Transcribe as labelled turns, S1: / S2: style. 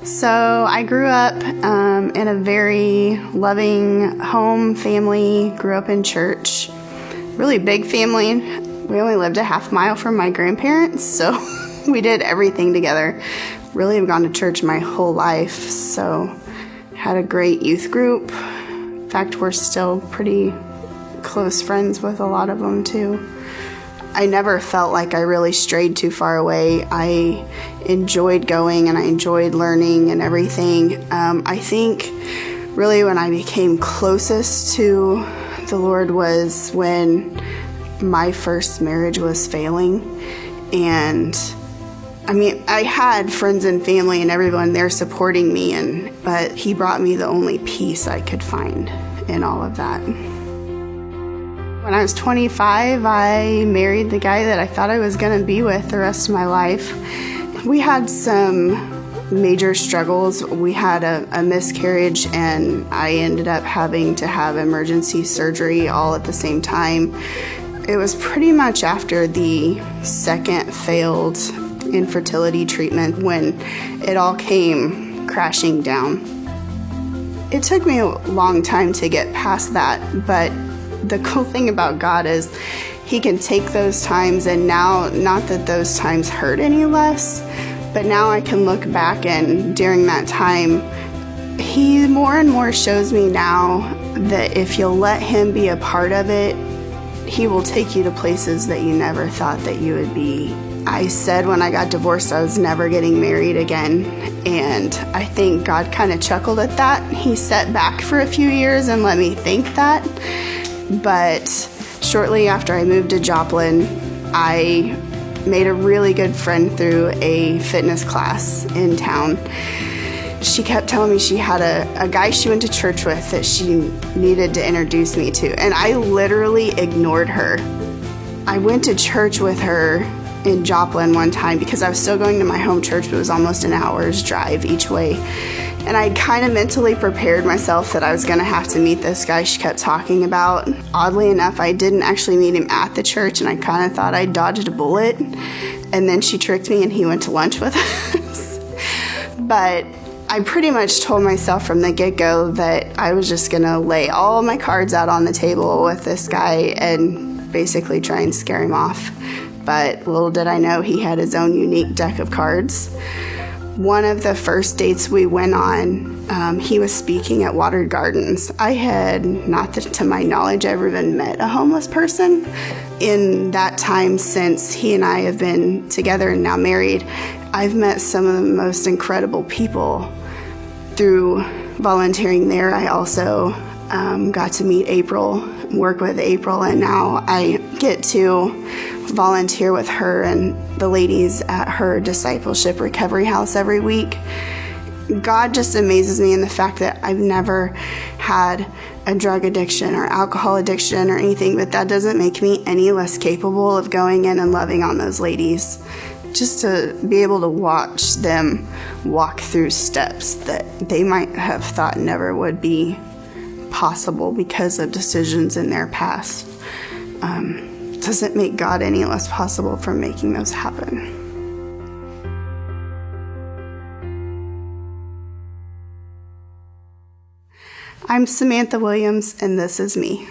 S1: So I grew up in a very loving home family, grew up in church, really big family. We only lived a half mile from my grandparents, so we did everything together. Really have gone to church my whole life, so had a great youth group. In fact, we're still pretty close friends with a lot of them too. I never felt like I really strayed too far away. I enjoyed going and I enjoyed learning and everything. I think really when I became closest to the Lord was when my first marriage was failing. And I had friends and family and everyone there supporting me, but He brought me the only peace I could find in all of that. When I was 25, I married the guy that I thought I was going to be with the rest of my life. We had some major struggles. We had a miscarriage, and I ended up having to have emergency surgery all at the same time. It was pretty much after the second failed infertility treatment when it all came crashing down. It took me a long time to get past that, but the cool thing about God is He can take those times, and now, not that those times hurt any less, but now I can look back, and during that time, He more and more shows me now that if you'll let Him be a part of it, He will take you to places that you never thought that you would be. I said when I got divorced I was never getting married again, and I think God kind of chuckled at that. He sat back for a few years and let me think that. But shortly after I moved to Joplin, I made a really good friend through a fitness class in town. She kept telling me she had a guy she went to church with that she needed to introduce me to, and I literally ignored her. I went to church with her in Joplin one time because I was still going to my home church, but it was almost an hour's drive each way. And I kind of mentally prepared myself that I was going to have to meet this guy she kept talking about. Oddly enough, I didn't actually meet him at the church, and I kind of thought I dodged a bullet. And then she tricked me, and he went to lunch with us. But I pretty much told myself from the get-go that I was just going to lay all my cards out on the table with this guy and basically try and scare him off. But little did I know he had his own unique deck of cards. One of the first dates we went on, he was speaking at Watered Gardens. I had, not that to my knowledge, ever even met a homeless person. In that time since he and I have been together and now married, I've met some of the most incredible people through volunteering there. I also got to meet April, work with April, and now I get to volunteer with her and the ladies at her discipleship recovery house every week. God just amazes me in the fact that I've never had a drug addiction or alcohol addiction or anything, but that doesn't make me any less capable of going in and loving on those ladies. Just to be able to watch them walk through steps that they might have thought never would be possible because of decisions in their past doesn't make God any less possible from making those happen. I'm Samantha Williams, and this is me.